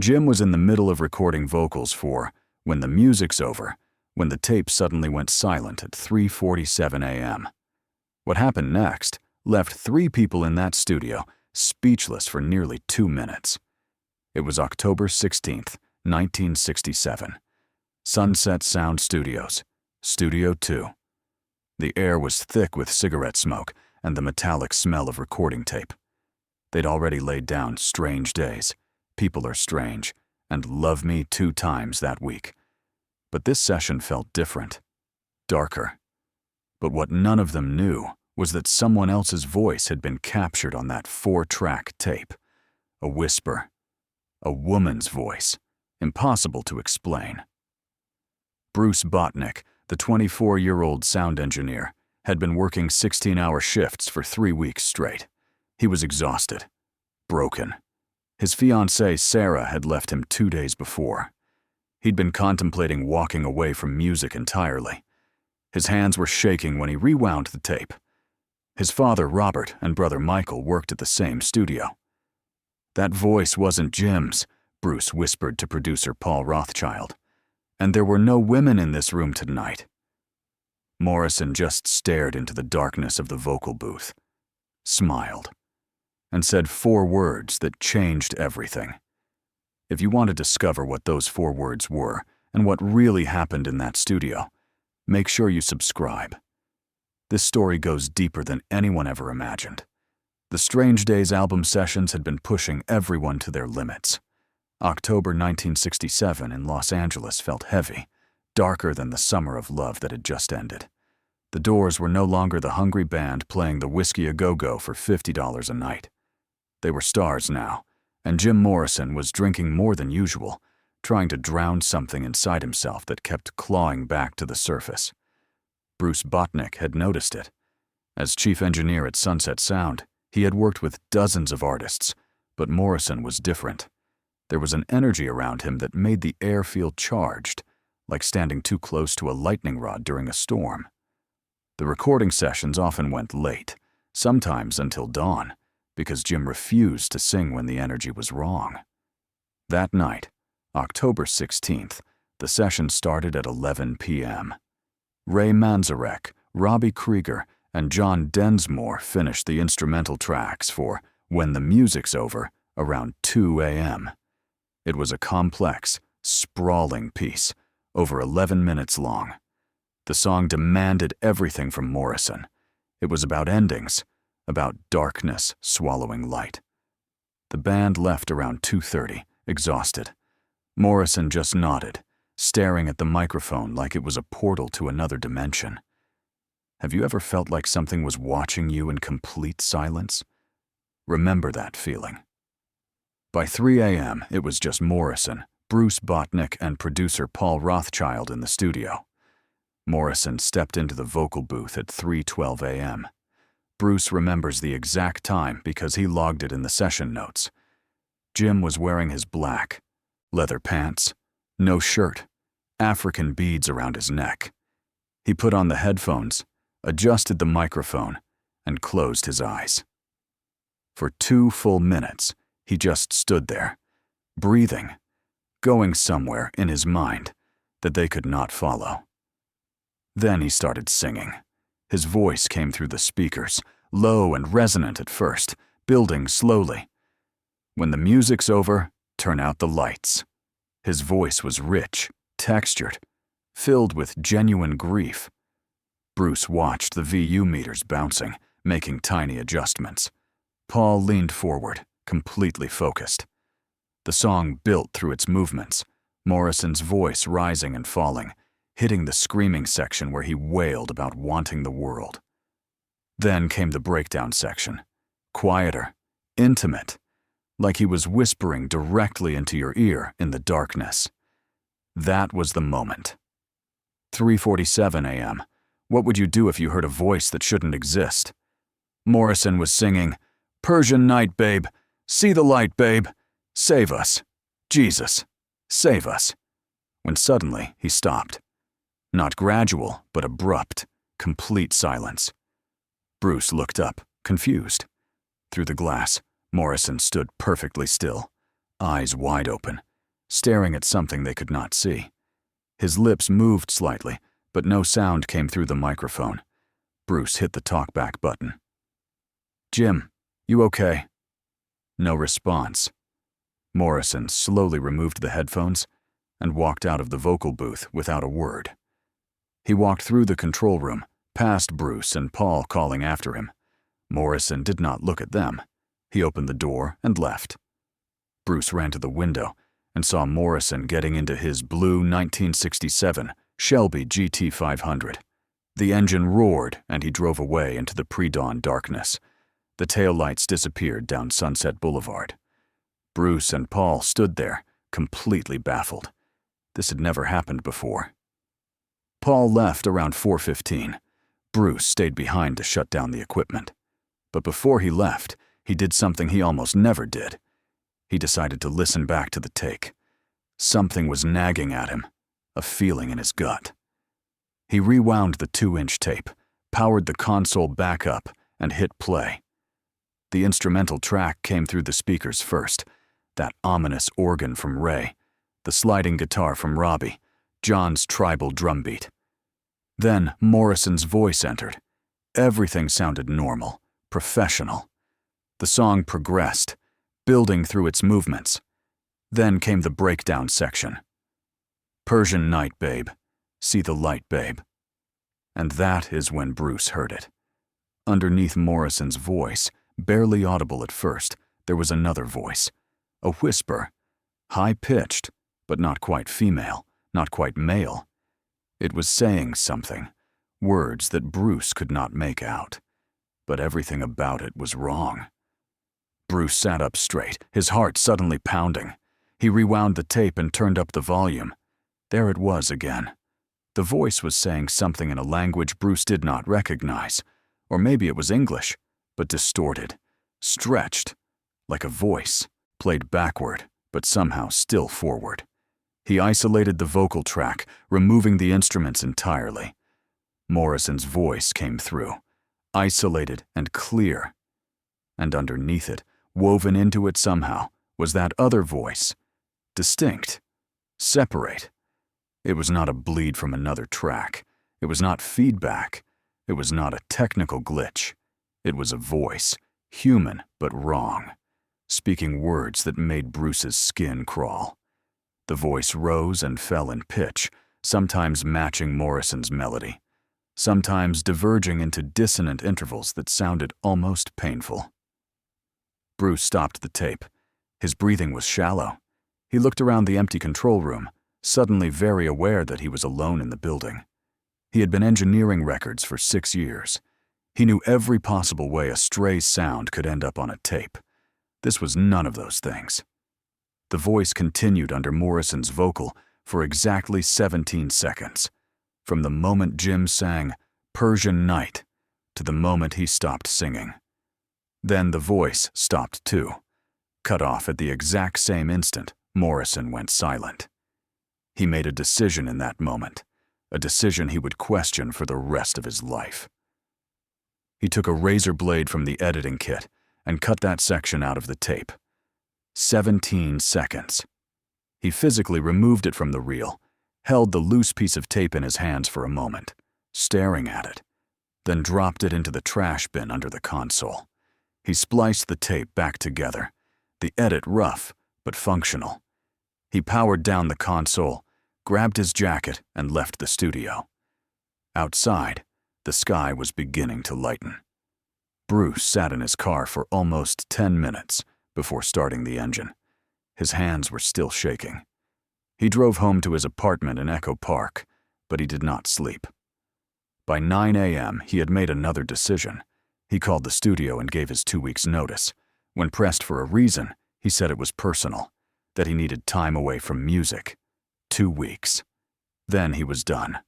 Jim was in the middle of recording vocals for When the Music's Over, when the tape suddenly went silent at 3:47 a.m. What happened next left 3 people in that studio speechless for nearly 2 minutes. It was October 16th, 1967. Sunset Sound Studios, Studio 2. The air was thick with cigarette smoke and the metallic smell of recording tape. They'd already laid down Strange Days, People Are Strange, and Love Me 2 times that week. But this session felt different, darker. But what none of them knew was that someone else's voice had been captured on that 4-track tape. A whisper. A woman's voice. Impossible to explain. Bruce Botnick, the 24-year-old sound engineer, had been working 16-hour shifts for 3 weeks straight. He was exhausted, broken. His fiancée, Sarah, had left him 2 days before. He'd been contemplating walking away from music entirely. His hands were shaking when he rewound the tape. His father, Robert, and brother Michael worked at the same studio. That voice wasn't Jim's, Bruce whispered to producer Paul Rothchild. And there were no women in this room tonight. Morrison just stared into the darkness of the vocal booth, smiled, and said 4 words that changed everything. If you want to discover what those 4 words were and what really happened in that studio, make sure you subscribe. This story goes deeper than anyone ever imagined. The Strange Days album sessions had been pushing everyone to their limits. October 1967 in Los Angeles felt heavy, darker than the summer of love that had just ended. The Doors were no longer the hungry band playing the Whiskey A Go-Go for $50 a night. They were stars now, and Jim Morrison was drinking more than usual, trying to drown something inside himself that kept clawing back to the surface. Bruce Botnick had noticed it. As chief engineer at Sunset Sound, he had worked with dozens of artists, but Morrison was different. There was an energy around him that made the air feel charged, like standing too close to a lightning rod during a storm. The recording sessions often went late, sometimes until dawn, because Jim refused to sing when the energy was wrong. That night, October 16th, the session started at 11 p.m. Ray Manzarek, Robbie Krieger, and John Densmore finished the instrumental tracks for When the Music's Over around 2 a.m. It was a complex, sprawling piece, over 11 minutes long. The song demanded everything from Morrison. It was about endings, about darkness swallowing light. The band left around 2:30, exhausted. Morrison just nodded, staring at the microphone like it was a portal to another dimension. Have you ever felt like something was watching you in complete silence? Remember that feeling. By 3 a.m., it was just Morrison, Bruce Botnick, and producer Paul Rothchild in the studio. Morrison stepped into the vocal booth at 3:12 a.m. Bruce remembers the exact time because he logged it in the session notes. Jim was wearing his black, leather pants, no shirt, African beads around his neck. He put on the headphones, adjusted the microphone, and closed his eyes. For 2 full minutes, he just stood there, breathing, going somewhere in his mind that they could not follow. Then he started singing. His voice came through the speakers, low and resonant at first, building slowly. When the music's over, turn out the lights. His voice was rich, textured, filled with genuine grief. Bruce watched the VU meters bouncing, making tiny adjustments. Paul leaned forward, completely focused. The song built through its movements, Morrison's voice rising and falling, hitting the screaming section where he wailed about wanting the world. Then came the breakdown section, quieter, intimate, like he was whispering directly into your ear in the darkness. That was the moment. 3:47 a.m. What would you do if you heard a voice that shouldn't exist? Morrison was singing, "Persian night, babe. See the light, babe. Save us. Jesus, save us." When suddenly he stopped. Not gradual, but abrupt, complete silence. Bruce looked up, confused. Through the glass, Morrison stood perfectly still, eyes wide open, staring at something they could not see. His lips moved slightly, but no sound came through the microphone. Bruce hit the talkback button. "Jim, you okay?" No response. Morrison slowly removed the headphones and walked out of the vocal booth without a word. He walked through the control room, past Bruce and Paul calling after him. Morrison did not look at them. He opened the door and left. Bruce ran to the window and saw Morrison getting into his blue 1967 Shelby GT500. The engine roared and he drove away into the pre-dawn darkness. The taillights disappeared down Sunset Boulevard. Bruce and Paul stood there, completely baffled. This had never happened before. Paul left around 4:15. Bruce stayed behind to shut down the equipment. But before he left, he did something he almost never did. He decided to listen back to the take. Something was nagging at him, a feeling in his gut. He rewound the 2-inch tape, powered the console back up, and hit play. The instrumental track came through the speakers first, that ominous organ from Ray, the sliding guitar from Robbie, John's tribal drumbeat. Then Morrison's voice entered. Everything sounded normal, professional. The song progressed, building through its movements. Then came the breakdown section. "Persian night, babe. See the light, babe." And that is when Bruce heard it. Underneath Morrison's voice, barely audible at first, there was another voice. A whisper, high-pitched, but not quite female, not quite male. It was saying something, words that Bruce could not make out. But everything about it was wrong. Bruce sat up straight, his heart suddenly pounding. He rewound the tape and turned up the volume. There it was again. The voice was saying something in a language Bruce did not recognize. Or maybe it was English, but distorted, stretched, like a voice, played backward, but somehow still forward. He isolated the vocal track, removing the instruments entirely. Morrison's voice came through, isolated and clear. And underneath it, woven into it somehow, was that other voice, distinct, separate. It was not a bleed from another track. It was not feedback. It was not a technical glitch. It was a voice, human but wrong, speaking words that made Bruce's skin crawl. The voice rose and fell in pitch, sometimes matching Morrison's melody, sometimes diverging into dissonant intervals that sounded almost painful. Bruce stopped the tape. His breathing was shallow. He looked around the empty control room, suddenly very aware that he was alone in the building. He had been engineering records for 6 years. He knew every possible way a stray sound could end up on a tape. This was none of those things. The voice continued under Morrison's vocal for exactly 17 seconds, from the moment Jim sang "Persian Night" to the moment he stopped singing. Then the voice stopped too. Cut off at the exact same instant, Morrison went silent. He made a decision in that moment, a decision he would question for the rest of his life. He took a razor blade from the editing kit and cut that section out of the tape. 17 seconds. He physically removed it from the reel, held the loose piece of tape in his hands for a moment, staring at it, then dropped it into the trash bin under the console. He spliced the tape back together, the edit rough but functional. He powered down the console, grabbed his jacket, and left the studio. Outside, the sky was beginning to lighten. Bruce sat in his car for almost 10 minutes before starting the engine. His hands were still shaking. He drove home to his apartment in Echo Park, but he did not sleep. By 9 a.m., he had made another decision. He called the studio and gave his 2 weeks' notice. When pressed for a reason, he said it was personal, that he needed time away from music. 2 weeks. Then he was done.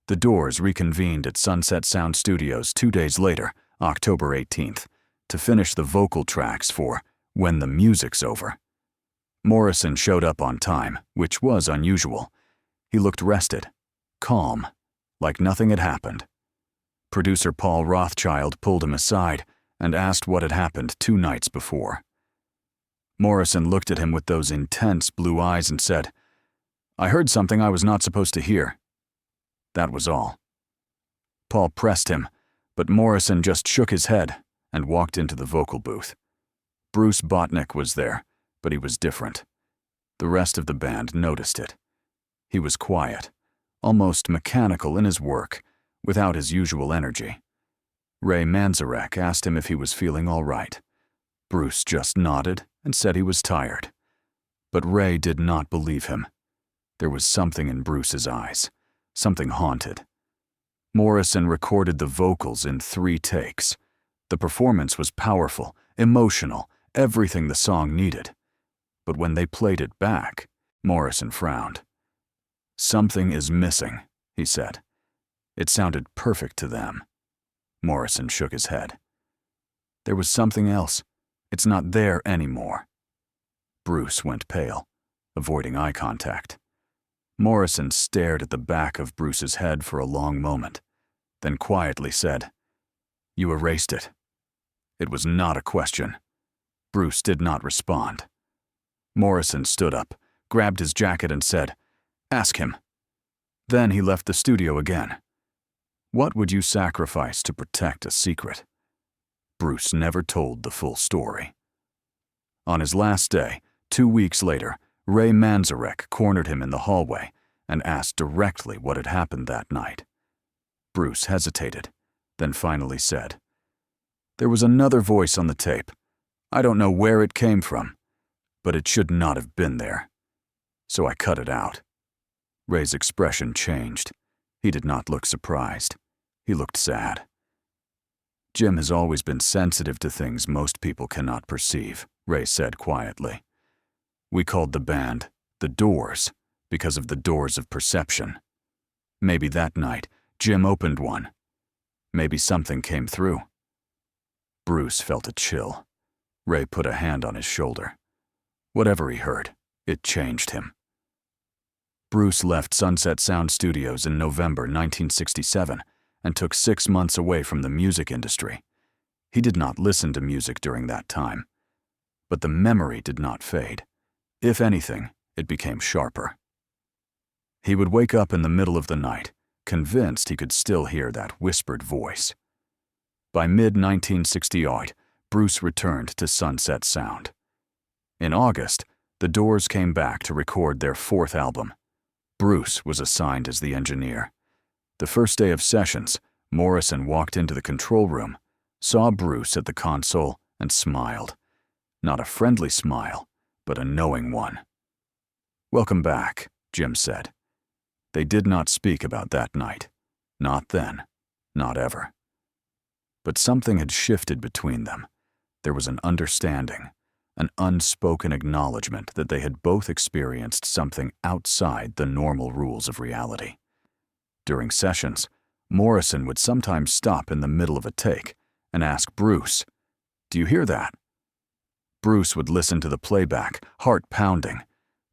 The Doors reconvened at Sunset Sound Studios 2 days later, October 18th, to finish the vocal tracks for "When the Music's Over." Morrison showed up on time, which was unusual. He looked rested, calm, like nothing had happened. Producer Paul Rothchild pulled him aside and asked what had happened 2 nights before. Morrison looked at him with those intense blue eyes and said, "I heard something I was not supposed to hear." That was all. Paul pressed him, but Morrison just shook his head and walked into the vocal booth. Bruce Botnick was there, but he was different. The rest of the band noticed it. He was quiet, almost mechanical in his work, without his usual energy. Ray Manzarek asked him if he was feeling all right. Bruce just nodded and said he was tired. But Ray did not believe him. There was something in Bruce's eyes, something haunted. Morrison recorded the vocals in 3 takes. The performance was powerful, emotional, everything the song needed. But when they played it back, Morrison frowned. "Something is missing," he said. It sounded perfect to them. Morrison shook his head. "There was something else. It's not there anymore." Bruce went pale, avoiding eye contact. Morrison stared at the back of Bruce's head for a long moment, then quietly said, "You erased it." It was not a question. Bruce did not respond. Morrison stood up, grabbed his jacket and said, "Ask him." Then he left the studio again. What would you sacrifice to protect a secret? Bruce never told the full story. On his last day, 2 weeks later, Ray Manzarek cornered him in the hallway and asked directly what had happened that night. Bruce hesitated, then finally said, "There was another voice on the tape. I don't know where it came from, but it should not have been there. So I cut it out." Ray's expression changed. He did not look surprised. He looked sad. "Jim has always been sensitive to things most people cannot perceive," Ray said quietly. "We called the band The Doors because of the doors of perception. Maybe that night, Jim opened one. Maybe something came through." Bruce felt a chill. Ray put a hand on his shoulder. Whatever he heard, it changed him. Bruce left Sunset Sound Studios in November 1967 and took 6 months away from the music industry. He did not listen to music during that time. But the memory did not fade. If anything, it became sharper. He would wake up in the middle of the night, convinced he could still hear that whispered voice. By mid-1968, Bruce returned to Sunset Sound. In August, the Doors came back to record their 4th album. Bruce was assigned as the engineer. The first day of sessions, Morrison walked into the control room, saw Bruce at the console, and smiled. Not a friendly smile, but a knowing one. "Welcome back," Jim said. They did not speak about that night. Not then. Not ever. But something had shifted between them. There was an understanding, an unspoken acknowledgement that they had both experienced something outside the normal rules of reality. During sessions, Morrison would sometimes stop in the middle of a take and ask Bruce, "Do you hear that?" Bruce would listen to the playback, heart pounding,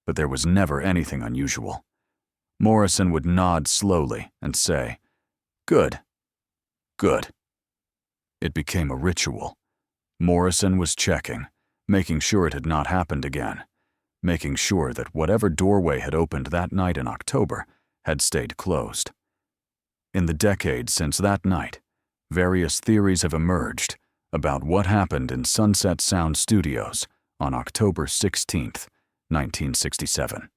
but there was never anything unusual. Morrison would nod slowly and say, "Good. Good." It became a ritual. Morrison was checking, making sure it had not happened again, making sure that whatever doorway had opened that night in October had stayed closed. In the decades since that night, various theories have emerged about what happened in Sunset Sound Studios on October 16, 1967.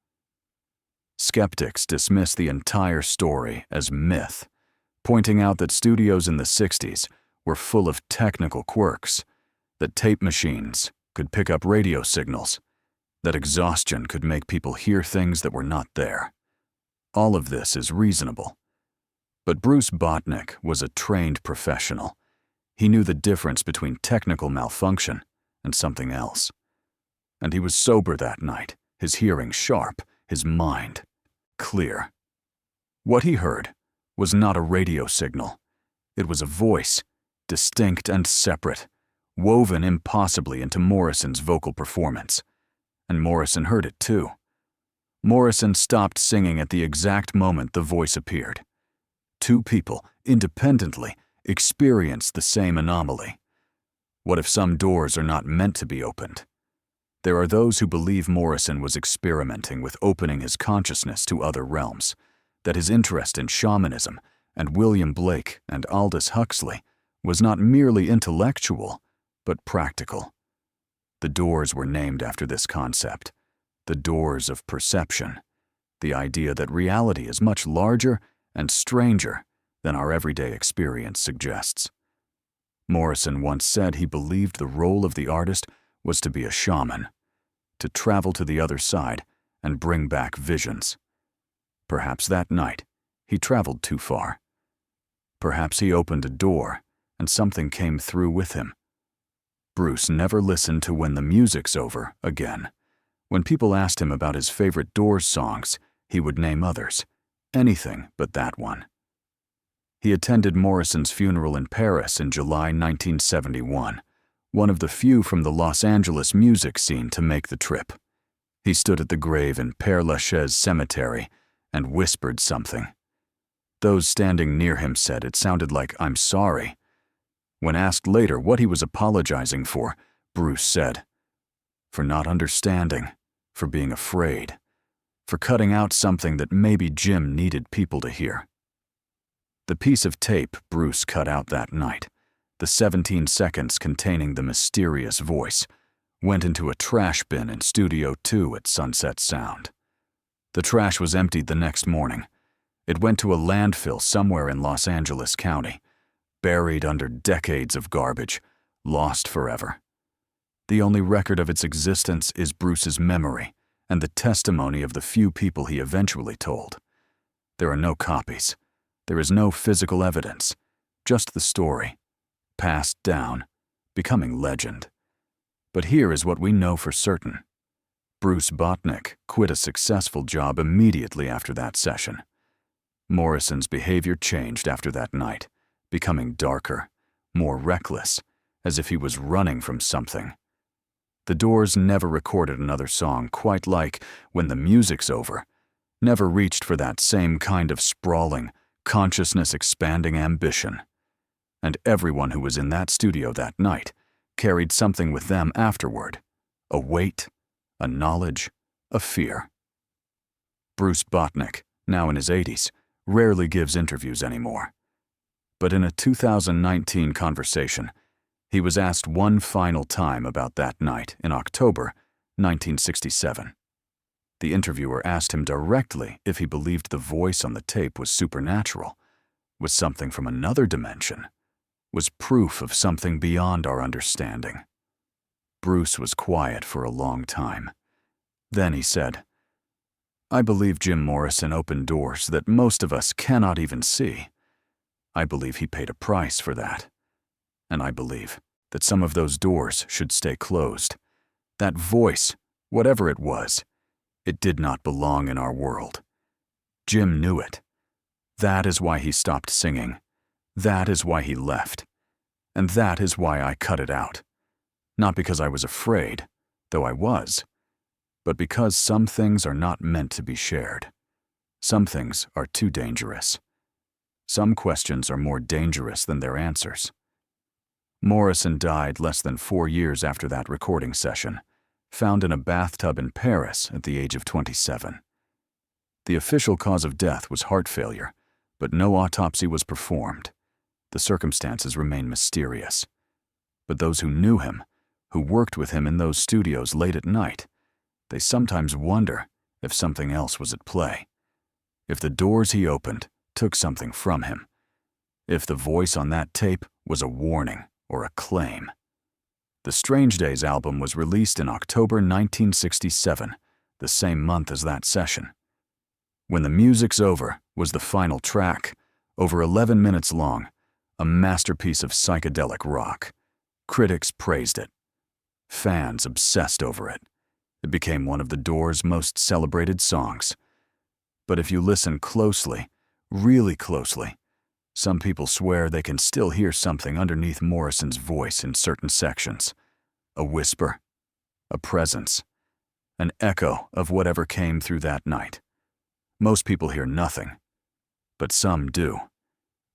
Skeptics dismiss the entire story as myth, pointing out that studios in the 60s were full of technical quirks, that tape machines could pick up radio signals, that exhaustion could make people hear things that were not there. All of this is reasonable. But Bruce Botnick was a trained professional. He knew the difference between technical malfunction and something else. And he was sober that night, his hearing sharp, his mind clear. What he heard was not a radio signal. It was a voice, distinct and separate, woven impossibly into Morrison's vocal performance. And Morrison heard it too. Morrison stopped singing at the exact moment the voice appeared. 2 people, independently, experienced the same anomaly. What if some doors are not meant to be opened? There are those who believe Morrison was experimenting with opening his consciousness to other realms, that his interest in shamanism and William Blake and Aldous Huxley was not merely intellectual, but practical. The doors were named after this concept, the doors of perception, the idea that reality is much larger and stranger than our everyday experience suggests. Morrison once said he believed the role of the artist was to be a shaman, to travel to the other side and bring back visions. Perhaps that night he traveled too far. Perhaps he opened a door and something came through with him. Bruce never listened to When the Music's Over again. When people asked him about his favorite Doors songs, he would name others, anything but that one. He attended Morrison's funeral in Paris in July 1971, one of the few from the Los Angeles music scene to make the trip. He stood at the grave in Père Lachaise Cemetery and whispered something. Those standing near him said it sounded like "I'm sorry." When asked later what he was apologizing for, Bruce said, "For not understanding, for being afraid, for cutting out something that maybe Jim needed people to hear." The piece of tape Bruce cut out that night, the 17 seconds containing the mysterious voice, went into a trash bin in Studio 2 at Sunset Sound. The trash was emptied the next morning. It went to a landfill somewhere in Los Angeles County, buried under decades of garbage, lost forever. The only record of its existence is Bruce's memory and the testimony of the few people he eventually told. There are no copies. There is no physical evidence, just the story, passed down, becoming legend. But here is what we know for certain. Bruce Botnick quit a successful job immediately after that session. Morrison's behavior changed after that night, becoming darker, more reckless, as if he was running from something. The Doors never recorded another song quite like When the Music's Over, never reached for that same kind of sprawling, consciousness-expanding ambition. And everyone who was in that studio that night carried something with them afterward, a weight, a knowledge, a fear. Bruce Botnick, now in his 80s, rarely gives interviews anymore. But in a 2019 conversation, he was asked one final time about that night in October 1967. The interviewer asked him directly if he believed the voice on the tape was supernatural, was something from another dimension, was proof of something beyond our understanding. Bruce was quiet for a long time. Then he said, "I believe Jim Morrison opened doors that most of us cannot even see. I believe he paid a price for that. And I believe that some of those doors should stay closed. That voice, whatever it was, it did not belong in our world. Jim knew it. That is why he stopped singing. That is why he left. And that is why I cut it out. Not because I was afraid, though I was, but because some things are not meant to be shared. Some things are too dangerous. Some questions are more dangerous than their answers." Morrison died less than 4 years after that recording session, found in a bathtub in Paris at the age of 27. The official cause of death was heart failure, but no autopsy was performed. The circumstances remain mysterious. But those who knew him, who worked with him in those studios late at night, they sometimes wonder if something else was at play. If the doors he opened took something from him. If the voice on that tape was a warning or a claim. The Strange Days album was released in October 1967, the same month as that session. When the Music's Over was the final track, over 11 minutes long, a masterpiece of psychedelic rock. Critics praised it. Fans obsessed over it. It became one of the Doors' most celebrated songs. But if you listen closely, really closely, some people swear they can still hear something underneath Morrison's voice in certain sections. A whisper, a presence, an echo of whatever came through that night. Most people hear nothing, but some do.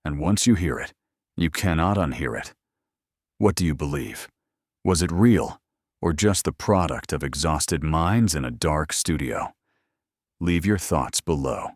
And once you hear it, you cannot unhear it. What do you believe? Was it real, or just the product of exhausted minds in a dark studio? Leave your thoughts below.